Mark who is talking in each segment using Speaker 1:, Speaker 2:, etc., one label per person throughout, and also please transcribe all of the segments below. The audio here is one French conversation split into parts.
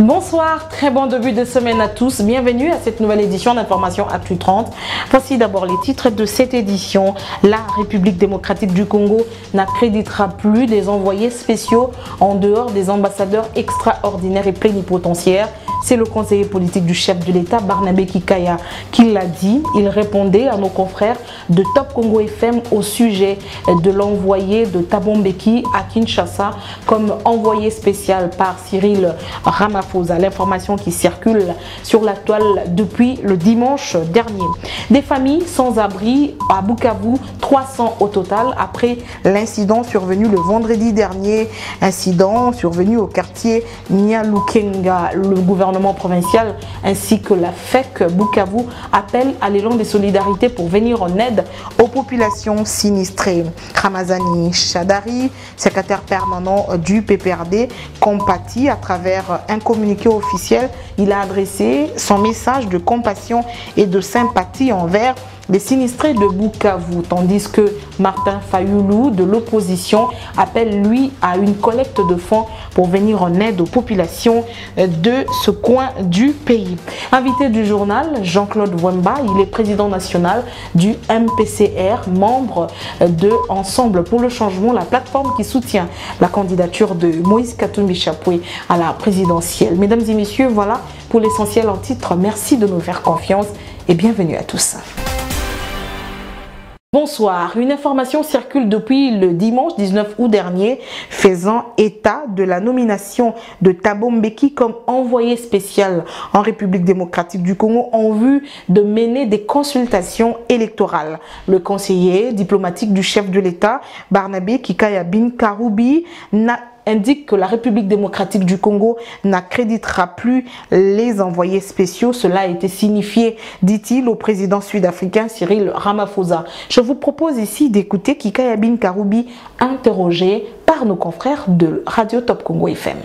Speaker 1: Bonsoir, très bon début de semaine à tous. Bienvenue à cette nouvelle édition d'Information Actu 30. Voici d'abord les titres de cette édition. La République démocratique du Congo n'accréditera plus des envoyés spéciaux en dehors des ambassadeurs extraordinaires et plénipotentiaires. C'est le conseiller politique du chef de l'État, Barnabé Kikaya, qui l'a dit. Il répondait à nos confrères de Top Congo FM au sujet de l'envoyé de Thabo Mbeki à Kinshasa comme envoyé spécial par Cyril Ramaphosa. L'information qui circule sur la toile depuis le dimanche dernier. Des familles sans abri à Bukavu, 300 au total après l'incident survenu le vendredi dernier. Incident survenu au quartier Nyalukenga. Le gouvernement provincial ainsi que la FEC Bukavu appellent à l'élan des solidarités pour venir en aide aux populations sinistrées. Ramazani Chadari, secrétaire permanent du PPRD, compatit à travers un communiqué officiel. Il a adressé son message de compassion et de sympathie envers les sinistrés de Bukavu, tandis que Martin Fayoulou de l'opposition appelle lui à une collecte de fonds pour venir en aide aux populations de ce coin du pays. Invité du journal, Jean-Claude Wemba, il est président national du MPCR, membre de Ensemble pour le changement, la plateforme qui soutient la candidature de Moïse Katumbi Chapoué à la présidentielle. Mesdames et messieurs, voilà pour l'essentiel en titre. Merci de nous faire confiance et bienvenue à tous. Bonsoir, une information circule depuis le dimanche 19 août dernier faisant état de la nomination de Thabo Mbeki comme envoyé spécial en République démocratique du Congo en vue de mener des consultations électorales. Le conseiller diplomatique du chef de l'État, Barnabé Kikaya Karoubi, indique que la République démocratique du Congo n'accréditera plus les envoyés spéciaux. Cela a été signifié, dit-il, au président sud-africain Cyril Ramaphosa. Je vous propose ici d'écouter Kikaya Karoubi, interrogé par nos confrères de Radio Top Congo FM.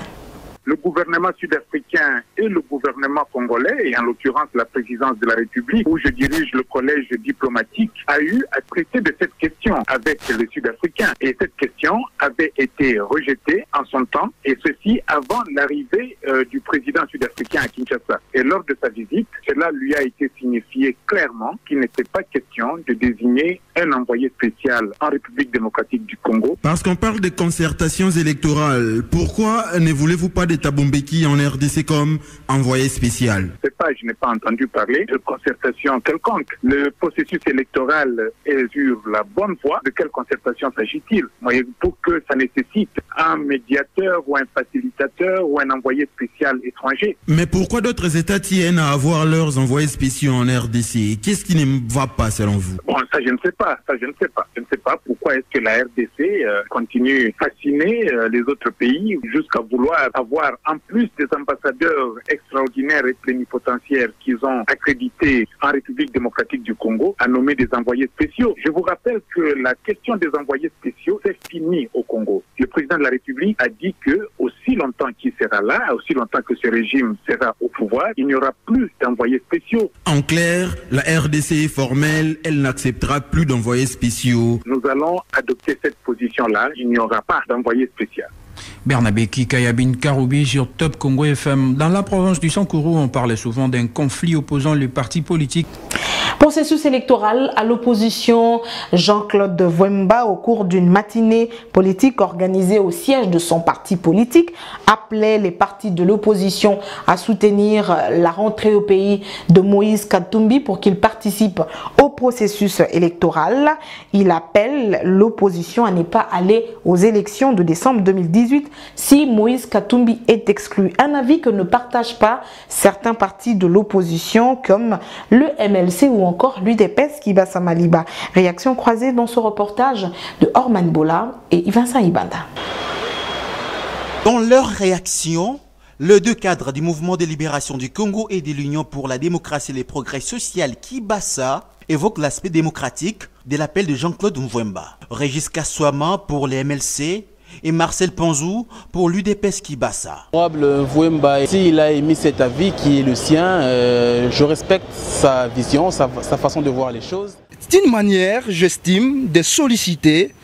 Speaker 2: Le gouvernement sud-africain et le gouvernement congolais, et en l'occurrence la présidence de la République, où je dirige le collège diplomatique, a eu à traiter de cette question avec les Sud-Africains. Et cette question avait été rejetée en son temps, et ceci avant l'arrivée du président sud-africain à Kinshasa. Et lors de sa visite, cela lui a été signifié clairement qu'il n'était pas question de désigner un envoyé spécial en République démocratique du Congo.
Speaker 3: Parce qu'on parle de concertations électorales, pourquoi ne voulez-vous pas de Thabo Mbeki en RDC comme envoyé spécial?
Speaker 2: Je n'ai pas entendu parler de concertation quelconque. Le processus électoral est sur la bonne voie. De quelle concertation s'agit-il? Pour que ça nécessite un médiateur ou un facilitateur ou un envoyé spécial étranger.
Speaker 3: Mais pourquoi d'autres États tiennent à avoir leurs envoyés spéciaux en RDC? Qu'est-ce qui ne va pas selon vous?
Speaker 2: Bon, ça je ne sais pas. Je ne sais pas pourquoi est-ce que la RDC continue à fasciner les autres pays jusqu'à vouloir avoir en plus des ambassadeurs extraordinaires et plénipotentiaires qu'ils ont accrédités en République démocratique du Congo à nommer des envoyés spéciaux. Je vous rappelle que la question des envoyés spéciaux c'est fini au Congo. Le président de la République a dit que aussi longtemps qu'il sera là, aussi longtemps que ce régime sera au pouvoir, il n'y aura plus d'envoyés spéciaux.
Speaker 3: En clair, la RDC est formelle, elle n'acceptera plus d'envoyés spéciaux.
Speaker 2: Nous allons adopter cette position-là, il n'y aura pas d'envoyé spécial.
Speaker 4: Barnabé Kikaya Karoubi sur Top Congo FM. Dans la province du Sankourou, on parle souvent d'un conflit opposant les partis politiques.
Speaker 1: Processus électoral à l'opposition, Jean-Claude Wemba, au cours d'une matinée politique organisée au siège de son parti politique, appelait les partis de l'opposition à soutenir la rentrée au pays de Moïse Katumbi pour qu'il participe au processus électoral. Il appelle l'opposition à ne pas aller aux élections de décembre 2018 si Moïse Katumbi est exclu. Un avis que ne partagent pas certains partis de l'opposition comme le MLC ou encore l'UDPS Kibasa Maliba. Réaction croisée dans ce reportage de Orman Bola et Ivansa Ibanda.
Speaker 5: Dans leur réaction, les deux cadres du mouvement de libération du Congo et de l'Union pour la démocratie et les progrès sociaux Kibasa évoquent l'aspect démocratique de l'appel de Jean-Claude Mvwemba. Régis Kassouama pour les MLC et Marcel Panzou pour l'UDPS Kibasa.
Speaker 6: Honorable Mvwemba, s'il a émis cet avis qui est le sien, je respecte sa vision, sa façon de voir les choses.
Speaker 7: C'est une manière, j'estime, de solliciter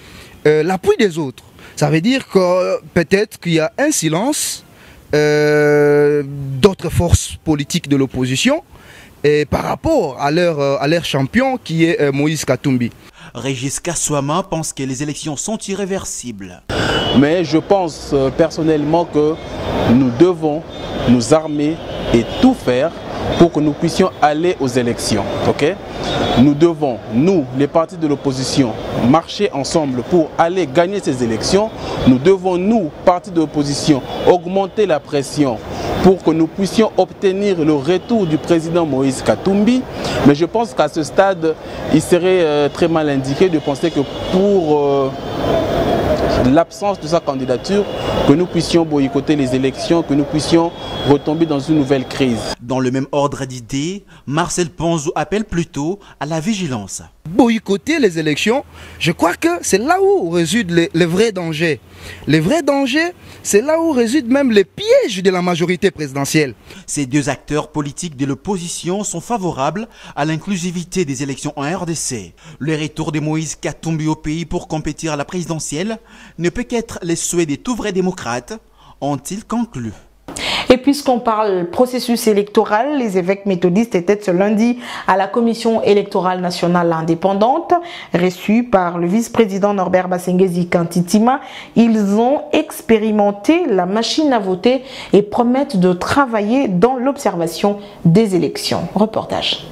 Speaker 7: l'appui des autres. Ça veut dire que peut-être qu'il y a un silence d'autres forces politiques de l'opposition et par rapport à leur champion qui est Moïse Katumbi.
Speaker 5: Régis Kaswama pense que les élections sont irréversibles.
Speaker 6: Mais je pense personnellement que nous devons nous armer et tout faire pour que nous puissions aller aux élections. Okay? Nous devons, nous, les partis de l'opposition, marcher ensemble pour aller gagner ces élections. Nous devons, nous, partis de l'opposition, augmenter la pression pour que nous puissions obtenir le retour du président Moïse Katumbi. Mais je pense qu'à ce stade, il serait très mal indiqué de penser que pour l'absence de sa candidature, que nous puissions boycotter les élections, que nous puissions retomber dans une nouvelle crise.
Speaker 5: Dans le même ordre d'idées, Marcel Ponzou appelle plutôt à la vigilance.
Speaker 7: Boycotter les élections, je crois que c'est là où réside le vrai danger. Le vrai danger, c'est là où réside même le piège de la majorité présidentielle.
Speaker 5: Ces deux acteurs politiques de l'opposition sont favorables à l'inclusivité des élections en RDC. Le retour de Moïse Katumbi au pays pour compétir à la présidentielle ne peut qu'être les souhaits des tout vrais démocrates, ont-ils conclu.
Speaker 1: Et puisqu'on parle processus électoral, les évêques méthodistes étaient ce lundi à la commission électorale nationale indépendante, reçue par le vice-président Norbert Basengezi Kantitima. Ils ont expérimenté la machine à voter et promettent de travailler dans l'observation des élections. Reportage.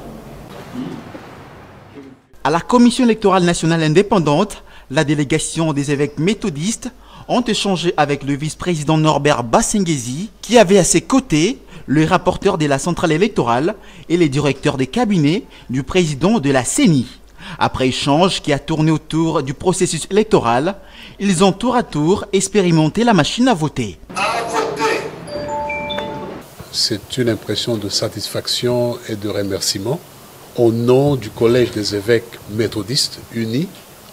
Speaker 5: À la commission électorale nationale indépendante, la délégation des évêques méthodistes ont échangé avec le vice-président Norbert Basengezi, qui avait à ses côtés le rapporteur de la centrale électorale et les directeurs des cabinets du président de la CENI. Après échange qui a tourné autour du processus électoral, ils ont tour à tour expérimenté la machine à voter.
Speaker 8: C'est une impression de satisfaction et de remerciement au nom du Collège des évêques méthodistes unis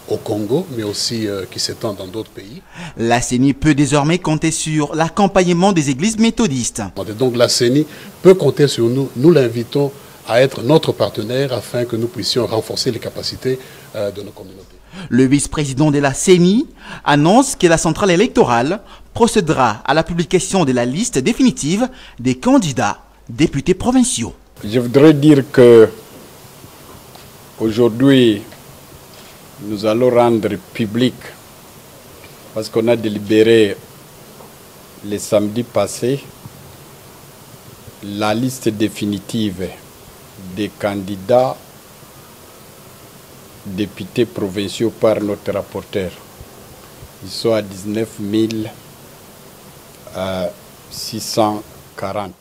Speaker 8: au Congo, mais aussi qui s'étend dans d'autres pays.
Speaker 5: La CENI peut désormais compter sur l'accompagnement des églises méthodistes.
Speaker 8: Donc la CENI peut compter sur nous. Nous l'invitons à être notre partenaire afin que nous puissions renforcer les capacités de nos communautés.
Speaker 5: Le vice-président de la CENI annonce que la centrale électorale procédera à la publication de la liste définitive des candidats députés provinciaux.
Speaker 9: Je voudrais dire que aujourd'hui, nous allons rendre public, parce qu'on a délibéré le samedi passé, la liste définitive des candidats députés provinciaux par notre rapporteur. Ils sont à 19 640.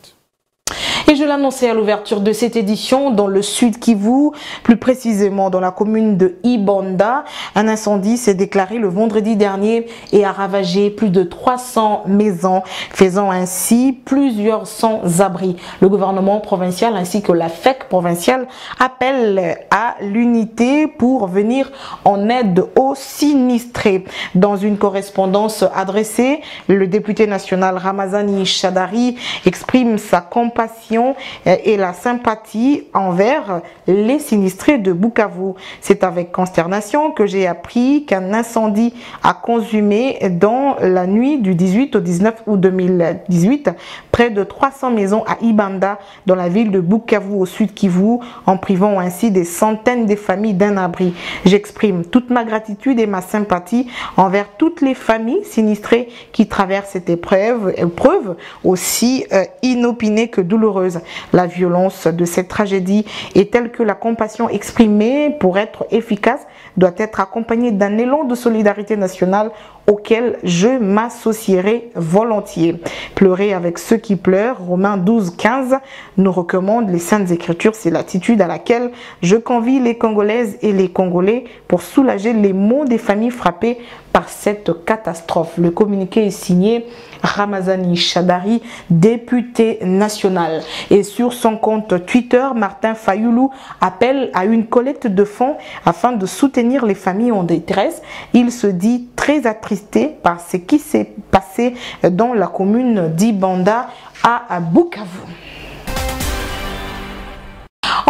Speaker 1: Et je l'annonçais à l'ouverture de cette édition, dans le Sud Kivu, plus précisément dans la commune de Ibanda, un incendie s'est déclaré le vendredi dernier et a ravagé plus de 300 maisons, faisant ainsi plusieurs sans-abri. Le gouvernement provincial ainsi que la FEC provinciale appellent à l'unité pour venir en aide aux sinistrés. Dans une correspondance adressée, le député national Ramazani Chadari exprime sa compassion et la sympathie envers les sinistrés de Bukavu. C'est avec consternation que j'ai appris qu'un incendie a consumé dans la nuit du 18 au 19 août 2018 près de 300 maisons à Ibanda dans la ville de Bukavu au Sud Kivu, en privant ainsi des centaines de familles d'un abri. J'exprime toute ma gratitude et ma sympathie envers toutes les familles sinistrées qui traversent cette épreuve aussi inopinée que douloureuse. La violence de cette tragédie est telle que la compassion exprimée, pour être efficace, doit être accompagnée d'un élan de solidarité nationale auquel je m'associerai volontiers. Pleurer avec ceux qui pleurent, Romains 12, 15, nous recommande les Saintes Écritures. C'est l'attitude à laquelle je convie les Congolaises et les Congolais pour soulager les maux des familles frappées par cette catastrophe. Le communiqué est signé Ramazani Chadari, député national. Et sur son compte Twitter, Martin Fayoulou appelle à une collecte de fonds afin de soutenir les familles en détresse. Il se dit très attristé par ce qui s'est passé dans la commune d'Ibanda à Bukavu.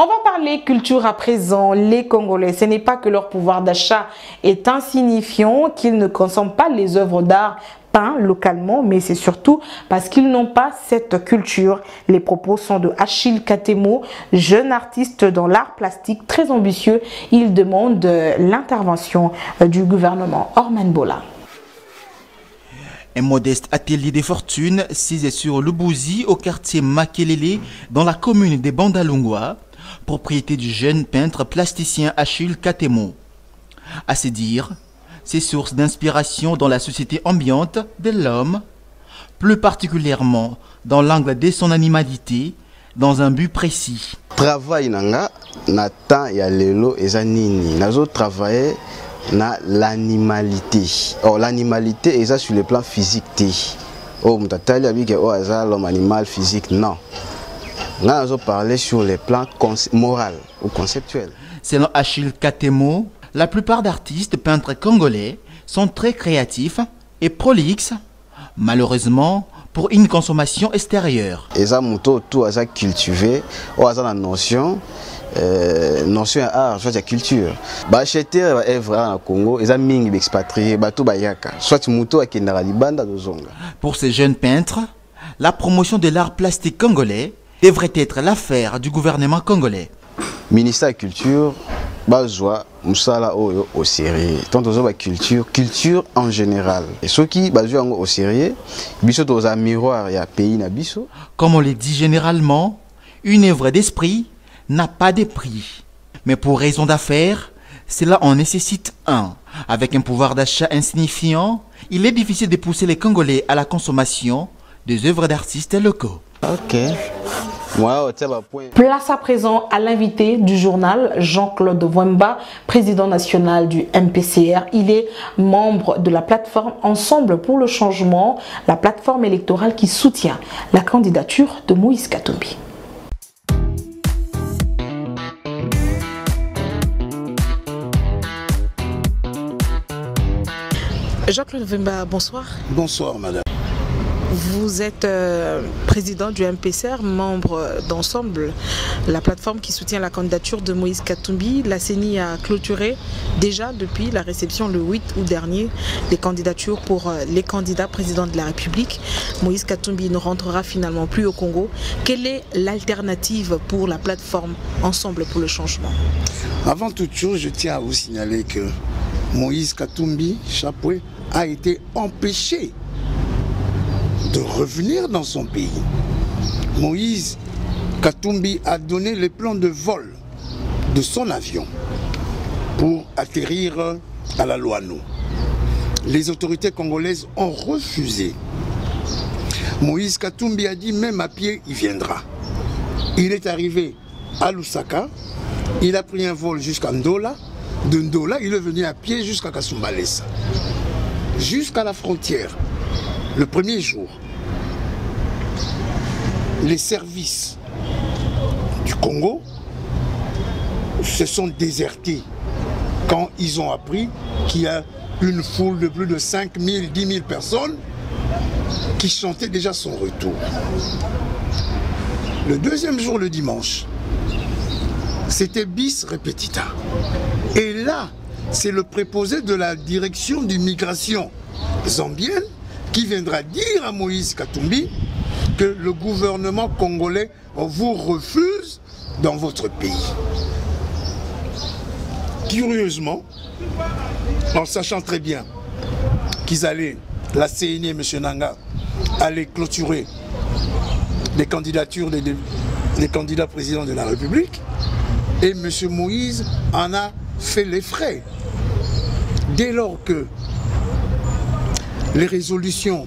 Speaker 1: On va parler culture à présent. Les Congolais, ce n'est pas que leur pouvoir d'achat est insignifiant, qu'ils ne consomment pas les œuvres d'art peints localement, mais c'est surtout parce qu'ils n'ont pas cette culture. Les propos sont de Achille Katemo, jeune artiste dans l'art plastique très ambitieux. Il demande l'intervention du gouvernement. Orman Bola.
Speaker 5: Un modeste atelier de fortune situé sur Lubouzi au quartier Makelele dans la commune des Bandalungwa, propriété du jeune peintre plasticien Achille Katemo. À se dire, ses sources d'inspiration dans la société ambiante de l'homme, plus particulièrement dans l'angle de son animalité, dans un but précis.
Speaker 10: Travail nanga na temps ya lelo ezanini nazo travailler na l'animalité. Or l'animalité est sur le plan physique té. Oh mtatali abike oh aza l'homme animal physique non. Là nazo parler sur le plan moral ou conceptuel.
Speaker 5: Selon Achille Katemo, la plupart d'artistes peintres congolais sont très créatifs et prolixes, malheureusement pour une consommation extérieure.
Speaker 10: Eza muto tout aza cultivé, ou aza la notion art, soit la culture. Ba acheter œuvre na Congo, eza mingi expatrié, bato bayaka, soit muto akendara libanda dozonga.
Speaker 5: Pour ces jeunes peintres, la promotion de l'art plastique congolais devrait être l'affaire du gouvernement congolais.
Speaker 10: Ministère de la Culture, bazwa musala oyo au sérieux. Tant que culture en général. Et ceux qui bazwa au sérieux, biso toza miroir ya pays na biso.
Speaker 5: Comme on le dit généralement, une œuvre d'esprit n'a pas de prix. Mais pour raison d'affaires, cela en nécessite un. Avec un pouvoir d'achat insignifiant, il est difficile de pousser les Congolais à la consommation des œuvres d'artistes locaux.
Speaker 10: Ok.
Speaker 1: Place à présent à l'invité du journal, Jean-Claude Wemba, président national du MPCR. Il est membre de la plateforme Ensemble pour le changement, la plateforme électorale qui soutient la candidature de Moïse Katumbi. Jean-Claude Wemba, bonsoir.
Speaker 11: Bonsoir, madame.
Speaker 1: Vous êtes président du MPCR, membre d'Ensemble, la plateforme qui soutient la candidature de Moïse Katumbi. La CENI a clôturé déjà depuis la réception le 8 août dernier des candidatures pour les candidats présidents de la République. Moïse Katumbi ne rentrera finalement plus au Congo. Quelle est l'alternative pour la plateforme Ensemble pour le changement?
Speaker 11: Avant toute chose, je tiens à vous signaler que Moïse Katumbi Chapoué a été empêché de revenir dans son pays. Moïse Katumbi a donné les plans de vol de son avion pour atterrir à la Loano. Les autorités congolaises ont refusé. Moïse Katumbi a dit même à pied, il viendra. Il est arrivé à Lusaka, il a pris un vol jusqu'à Ndola. De Ndola, il est venu à pied jusqu'à Kasumbalesa. Jusqu'à la frontière. Le premier jour, les services du Congo se sont désertés quand ils ont appris qu'il y a une foule de plus de 5 000, 10 000 personnes qui chantaient déjà son retour. Le deuxième jour, le dimanche, c'était bis repetita. Et là, c'est le préposé de la direction d'immigration zambienne qui viendra dire à Moïse Katumbi que le gouvernement congolais vous refuse dans votre pays. Curieusement, en sachant très bien qu'ils allaient, la CENI et M. Nanga, allaient clôturer les candidatures des candidats présidents de la République, et M. Moïse en a fait les frais. Dès lors que les résolutions,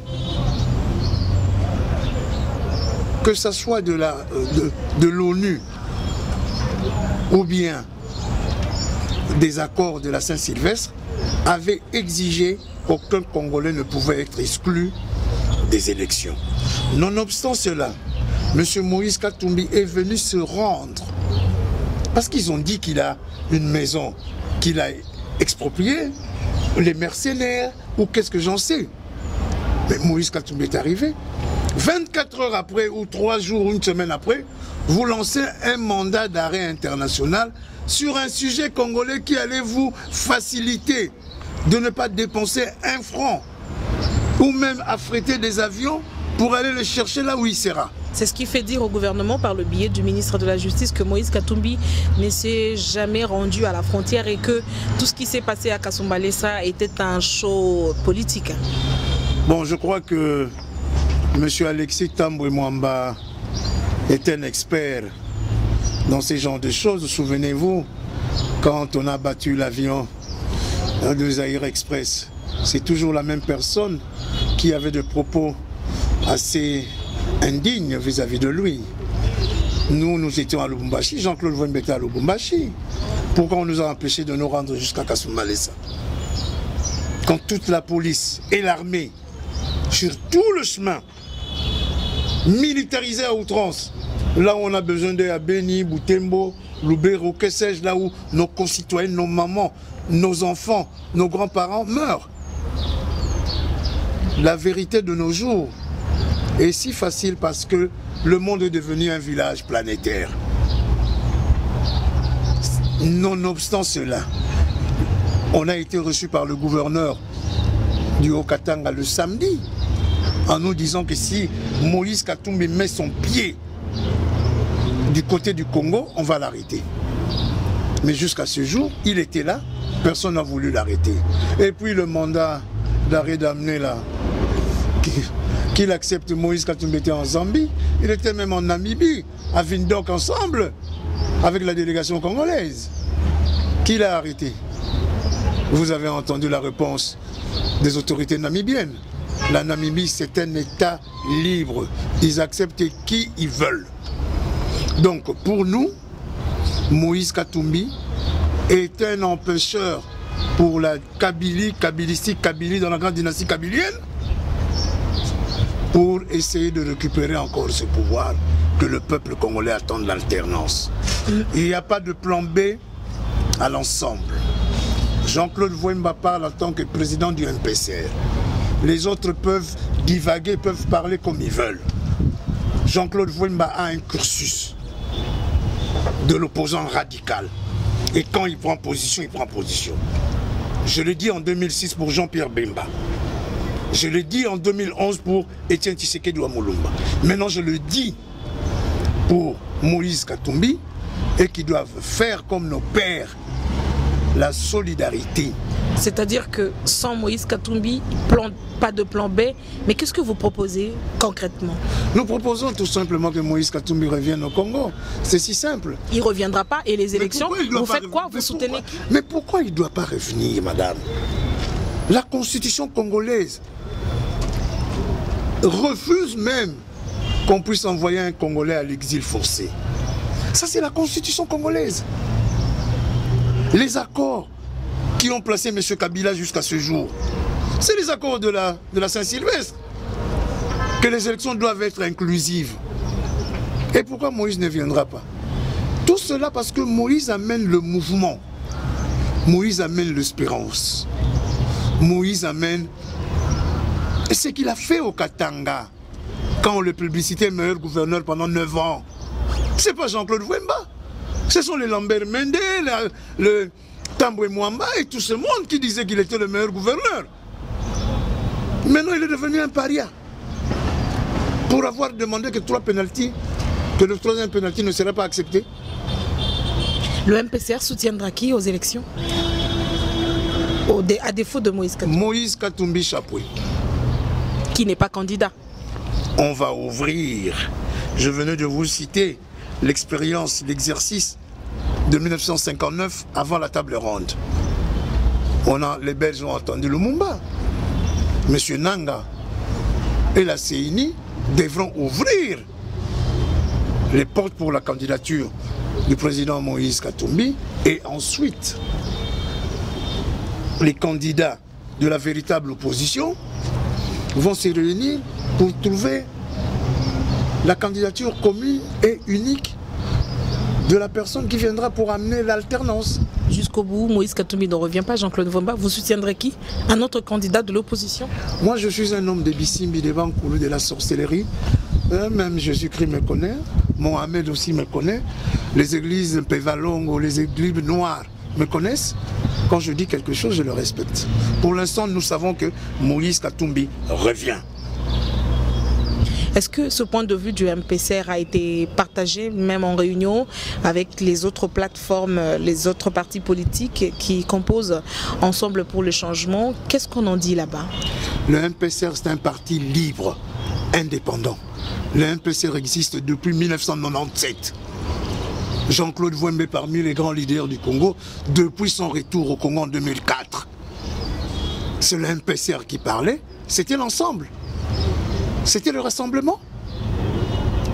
Speaker 11: que ce soit de l'ONU ou bien des accords de la Saint-Sylvestre, avaient exigé qu'aucun Congolais ne pouvait être exclu des élections. Nonobstant cela, M. Moïse Katumbi est venu se rendre parce qu'ils ont dit qu'il a une maison qu'il a expropriée, les mercenaires, ou qu'est-ce que j'en sais. Mais Moïse Katumbi est arrivé. 24 heures après, ou 3 jours, une semaine après, vous lancez un mandat d'arrêt international sur un sujet congolais qui allait vous faciliter de ne pas dépenser un franc ou même affréter des avions pour aller le chercher là où il sera.
Speaker 1: C'est ce qui fait dire au gouvernement par le biais du ministre de la Justice que Moïse Katumbi ne s'est jamais rendu à la frontière et que tout ce qui s'est passé à Kasumbalesa était un show politique.
Speaker 11: Bon, je crois que M. Alexis Tambwe Mwamba est un expert dans ces genres de choses. Souvenez-vous, quand on a battu l'avion de Zaïre Express, c'est toujours la même personne qui avait des propos assez indignes vis-à-vis de lui. Nous étions à Lubumbashi, Jean-Claude Wemba était à Lubumbashi. Pourquoi on nous a empêchés de nous rendre jusqu'à Kasumbalesa? Quand toute la police et l'armée, sur tout le chemin, militarisé à outrance, là où on a besoin d'eux à Beni, Butembo, Lubero, que sais-je, là où nos concitoyens, nos mamans, nos enfants, nos grands-parents meurent. La vérité de nos jours est si facile parce que le monde est devenu un village planétaire. Nonobstant cela, on a été reçu par le gouverneur du Haut-Katanga le samedi en nous disant que si Moïse Katumbi met son pied du côté du Congo, on va l'arrêter. Mais jusqu'à ce jour, il était là, personne n'a voulu l'arrêter. Et puis le mandat d'arrêt d'amener là, qu'il accepte Moïse Katumbi était en Zambie, il était même en Namibie, à Windhoek ensemble, avec la délégation congolaise. Qui l'a arrêté? Vous avez entendu la réponse des autorités namibiennes. La Namibie, c'est un État libre. Ils acceptent qui ils veulent. Donc, pour nous, Moïse Katumbi est un empêcheur pour la Kabylie dans la grande dynastie kabylienne, pour essayer de récupérer encore ce pouvoir que le peuple congolais attend de l'alternance. Il n'y a pas de plan B à l'ensemble. Jean-Claude Wemba parle en tant que président du MPCR. Les autres peuvent divaguer, peuvent parler comme ils veulent. Jean-Claude Wemba a un cursus de l'opposant radical. Et quand il prend position, il prend position. Je l'ai dit en 2006 pour Jean-Pierre Bemba. Je l'ai dit en 2011 pour Étienne Tshisekedi Wamulumba. Maintenant, je le dis pour Moïse Katumbi et qui doivent faire comme nos pères, la solidarité.
Speaker 1: C'est-à-dire que sans Moïse Katumbi, pas de plan B, mais qu'est-ce que vous proposez concrètement?
Speaker 11: Nous proposons tout simplement que Moïse Katumbi revienne au Congo. C'est si simple.
Speaker 1: Il ne reviendra pas et les élections, vous faites quoi? Vous soutenez qui?
Speaker 11: Mais pourquoi il ne doit pas revenir, madame? La constitution congolaise refuse même qu'on puisse envoyer un Congolais à l'exil forcé. Ça, c'est la constitution congolaise. Les accords qui ont placé M. Kabila jusqu'à ce jour, c'est les accords de la Saint-Sylvestre, que les élections doivent être inclusives. Et pourquoi Moïse ne viendra pas? Tout cela parce que Moïse amène le mouvement, Moïse amène l'espérance, Moïse amène ce qu'il a fait au Katanga, quand on le publicitait meilleur gouverneur pendant 9 ans. Ce n'est pas Jean-Claude Wemba, ce sont les Lambert Mende, le Tambwe Mwamba et tout ce monde qui disait qu'il était le meilleur gouverneur. Maintenant, il est devenu un paria. Pour avoir demandé que 3 pénaltys, que le 3e pénalty ne serait pas accepté.
Speaker 1: Le MPCR soutiendra qui aux élections? À défaut de Moïse Katumbi.
Speaker 11: Moïse Katumbi Chapoué.
Speaker 1: Qui n'est pas candidat.
Speaker 11: On va ouvrir. Je venais de vous citer l'expérience, l'exercice de 1959 avant la table ronde. Les Belges ont entendu Lumumba. Monsieur Nanga et la CENI devront ouvrir les portes pour la candidature du président Moïse Katumbi et ensuite les candidats de la véritable opposition vont se réunir pour trouver la candidature commune et unique de la personne qui viendra pour amener l'alternance.
Speaker 1: jusqu'au bout, Moïse Katumbi ne revient pas, Jean-Claude Vemba, vous soutiendrez qui? Un autre candidat de l'opposition?
Speaker 11: Moi, je suis un homme de Bissimbi, des Bankoulou, de la sorcellerie. Même Jésus-Christ me connaît, Mohamed aussi me connaît, les églises Pévalongo, les églises noires me connaissent. Quand je dis quelque chose, je le respecte. Pour l'instant, nous savons que Moïse Katumbi revient.
Speaker 1: Est-ce que ce point de vue du MPCR a été partagé, même en réunion, avec les autres plateformes, les autres partis politiques qui composent Ensemble pour le changement? Qu'est-ce qu'on en dit là-bas?
Speaker 11: Le MPCR, c'est un parti libre, indépendant. Le MPCR existe depuis 1997. Jean-Claude Vemba est parmi les grands leaders du Congo depuis son retour au Congo en 2004. C'est le MPCR qui parlait, c'était l'ensemble. C'était le rassemblement.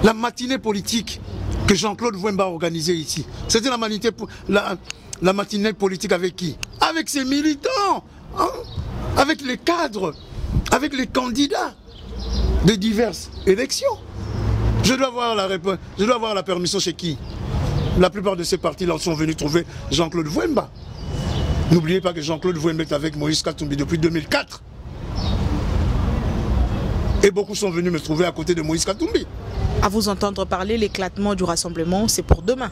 Speaker 11: La matinée politique que Jean-Claude Vemba a organisée ici, c'était la matinée politique avec qui? Avec ses militants, hein? Avec les cadres, avec les candidats de diverses élections. Je dois avoir la permission chez qui? La plupart de ces partis-là sont venus trouver Jean-Claude Vemba. N'oubliez pas que Jean-Claude Vemba est avec Moïse Katumbi depuis 2004. Et beaucoup sont venus me trouver à côté de Moïse Katumbi.
Speaker 1: À vous entendre parler, l'éclatement du rassemblement, c'est pour demain.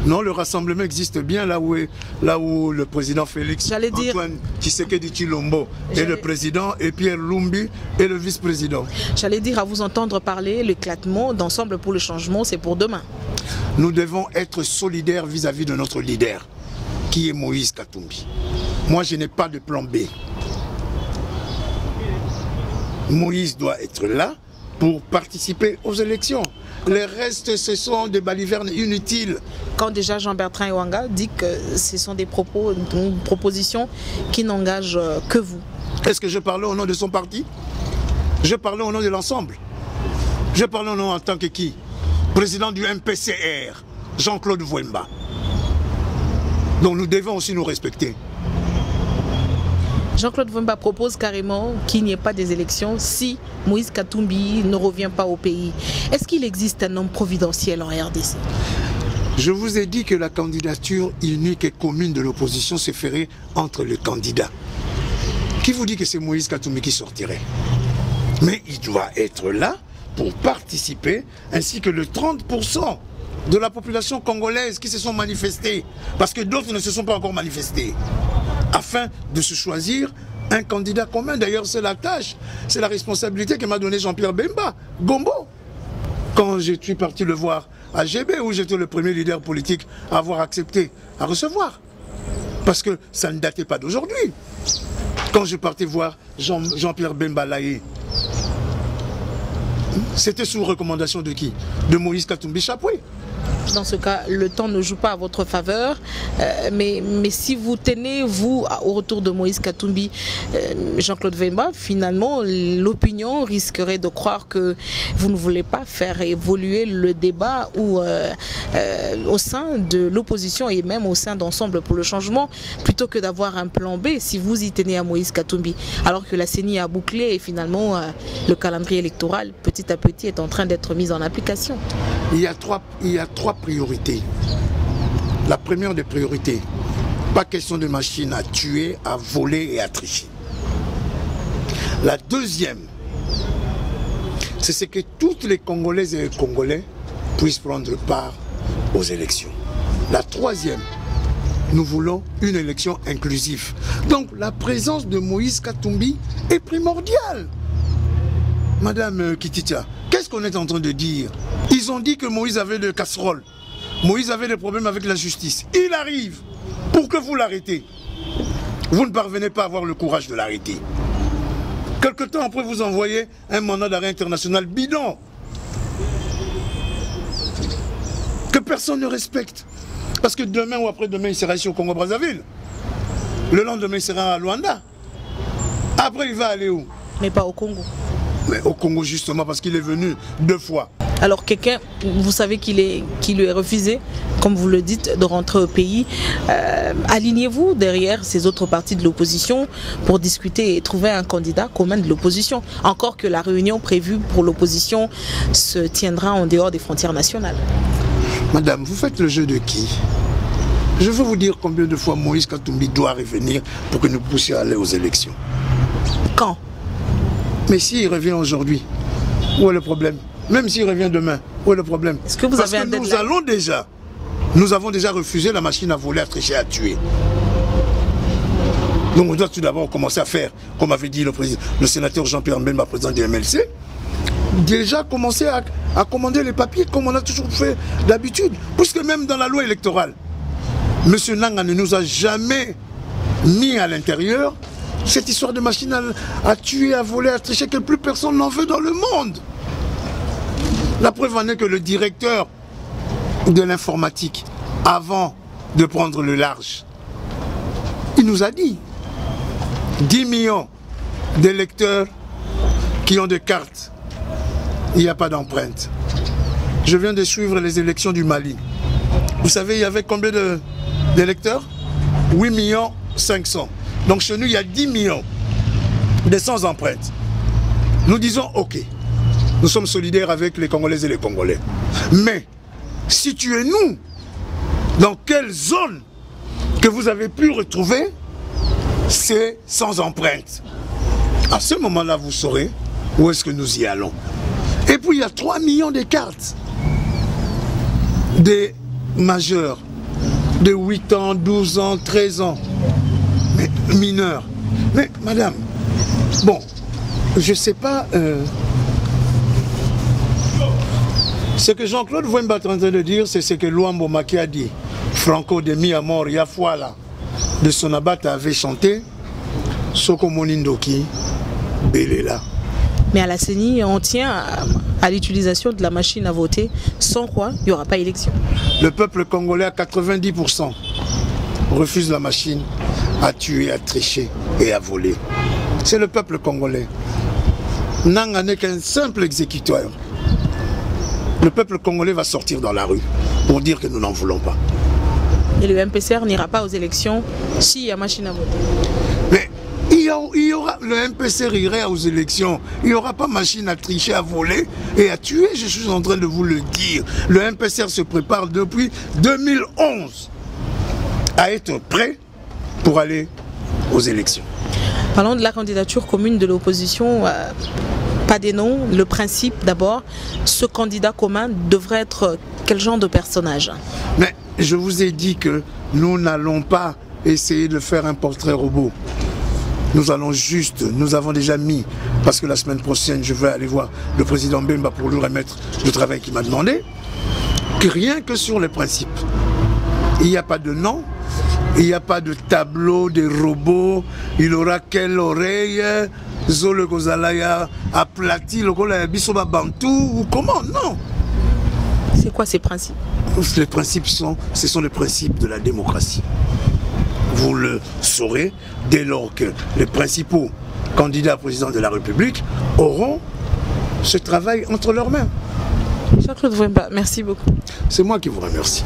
Speaker 11: Non, le rassemblement existe bien là où le président Félix Antoine Tshisekedi Tshilombo est le président et Pierre Lumbi est le vice-président.
Speaker 1: J'allais dire, à vous entendre parler, l'éclatement d'Ensemble pour le changement, c'est pour demain.
Speaker 11: Nous devons être solidaires vis-à-vis de notre leader, qui est Moïse Katumbi. Moi, je n'ai pas de plan B. Moïse doit être là pour participer aux élections. Les restes, ce sont des balivernes inutiles.
Speaker 1: Quand déjà Jean-Bertrand Ewanga dit que ce sont des propositions qui n'engagent que vous.
Speaker 11: Est-ce que je parlais au nom de son parti? Je parlais au nom de l'ensemble. Je parlais au nom en tant que qui? Président du MPCR, Jean-Claude Vemba. Donc nous devons aussi nous respecter.
Speaker 1: Jean-Claude Vemba propose carrément qu'il n'y ait pas des élections si Moïse Katumbi ne revient pas au pays. Est-ce qu'il existe un homme providentiel en RDC?
Speaker 11: Je vous ai dit que la candidature unique et commune de l'opposition se ferait entre les candidats. Qui vous dit que c'est Moïse Katumbi qui sortirait? Mais il doit être là pour participer, ainsi que le 30% de la population congolaise qui se sont manifestés, parce que d'autres ne se sont pas encore manifestés, afin de se choisir un candidat commun. D'ailleurs, c'est la tâche, c'est la responsabilité que m'a donné Jean-Pierre Bemba, Gombo. Quand je suis parti le voir à GB, où j'étais le premier leader politique à avoir accepté à recevoir. Parce que ça ne datait pas d'aujourd'hui. Quand je partais voir Jean-Pierre Bemba Laye, c'était sous recommandation de qui? De Moïse Katumbi Chapoué.
Speaker 1: Dans ce cas, le temps ne joue pas à votre faveur, mais si vous tenez, vous, au retour de Moïse Katumbi, Jean-Claude Vemba, finalement, l'opinion risquerait de croire que vous ne voulez pas faire évoluer le débat ou, au sein de l'opposition et même au sein d'Ensemble pour le changement, plutôt que d'avoir un plan B si vous y tenez à Moïse Katumbi, alors que la CENI a bouclé et finalement le calendrier électoral petit à petit est en train d'être mis en application.
Speaker 11: Il y a trois priorités. La première des priorités, pas question de machine à tuer, à voler et à tricher. La deuxième, c'est ce que toutes les Congolaises et les Congolais puissent prendre part aux élections. La troisième, nous voulons une élection inclusive. Donc la présence de Moïse Katumbi est primordiale. Madame Kititia, qu'est-ce qu'on est en train de dire? Ils ont dit que Moïse avait des casseroles. Moïse avait des problèmes avec la justice. Il arrive pour que vous l'arrêtez. Vous ne parvenez pas à avoir le courage de l'arrêter. Quelque temps après, vous envoyez un mandat d'arrêt international bidon que personne ne respecte. Parce que demain ou après-demain, il sera ici au Congo-Brazzaville. Le lendemain, il sera à Luanda. Après, il va aller où?
Speaker 1: Mais pas au Congo.
Speaker 11: Mais au Congo, justement, parce qu'il est venu 2 fois.
Speaker 1: Alors quelqu'un, vous savez qui lui est refusé, comme vous le dites, de rentrer au pays. Alignez-vous derrière ces autres partis de l'opposition pour discuter et trouver un candidat commun de l'opposition. Encore que la réunion prévue pour l'opposition se tiendra en dehors des frontières nationales.
Speaker 11: Madame, vous faites le jeu de qui? Je veux vous dire combien de fois Moïse Katumbi doit revenir pour que nous puissions aller aux élections.
Speaker 1: Quand?
Speaker 11: Mais s'il revient aujourd'hui, où est le problème? Même s'il revient demain, où est le problème?
Speaker 1: Est-ce que vous avez un deadline?
Speaker 11: Nous avons déjà refusé la machine à voler, à tricher, à tuer. Donc on doit tout d'abord commencer à faire, comme avait dit le sénateur Jean-Pierre Mbemba, président du MLC, déjà commencer à commander les papiers comme on a toujours fait d'habitude. Puisque même dans la loi électorale, M. Nanga ne nous a jamais mis à l'intérieur cette histoire de machine à tuer, à voler, à tricher, que plus personne n'en veut dans le monde. La preuve en est que le directeur de l'informatique, avant de prendre le large, il nous a dit 10 millions d'électeurs qui ont des cartes, il n'y a pas d'empreinte. Je viens de suivre les élections du Mali. Vous savez, il y avait combien d'électeurs? 8 500 000. Donc chez nous, il y a 10 millions de sans empreinte. Nous disons, ok, nous sommes solidaires avec les Congolaises et les Congolais. Mais, situez-nous dans quelle zone que vous avez pu retrouver ces sans empreinte. À ce moment-là, vous saurez où est-ce que nous y allons. Et puis, il y a 3 millions de cartes des majeurs de 8 ans, 12 ans, 13 ans, mais mineurs. Mais, madame, bon, je ne sais pas... Ce que Jean-Claude Wemba est en train de dire, c'est ce que Luambo Maki a dit. Franco de mi à mort, Yafuala, de Sonabata avait chanté Soko Monindoki, Belela.
Speaker 1: Mais à la CENI, on tient à l'utilisation de la machine à voter, sans quoi il n'y aura pas élection.
Speaker 11: Le peuple congolais à 90% refuse la machine à tuer, à tricher et à voler. C'est le peuple congolais. Nanga n'est qu'un simple exécuteur. Le peuple congolais va sortir dans la rue pour dire que nous n'en voulons pas.
Speaker 1: Et le MPCR n'ira pas aux élections s'il y a machine à voter.
Speaker 11: Mais il y aura, le MPCR irait aux élections. Il n'y aura pas machine à tricher, à voler et à tuer. Je suis en train de vous le dire. Le MPCR se prépare depuis 2011 à être prêt pour aller aux élections.
Speaker 1: Parlons de la candidature commune de l'opposition. Pas des noms, le principe d'abord, ce candidat commun devrait être quel genre de personnage?
Speaker 11: Mais je vous ai dit que nous n'allons pas essayer de faire un portrait robot. Nous allons juste, nous avons déjà mis, parce que la semaine prochaine je vais aller voir le président Mbemba pour lui remettre le travail qu'il m'a demandé, que rien que sur les principes. Il n'y a pas de nom, il n'y a pas de tableau, de robot, il aura quelle oreille, Zole Gozalaya aplati, le Gola Bisoba Bantou, ou comment? Non.
Speaker 1: C'est quoi ces principes?
Speaker 11: Les principes ce sont les principes de la démocratie. Vous le saurez dès lors que les principaux candidats à président de la République auront ce travail entre leurs mains.
Speaker 1: Jean-Claude Wemba, merci beaucoup.
Speaker 11: C'est moi qui vous remercie.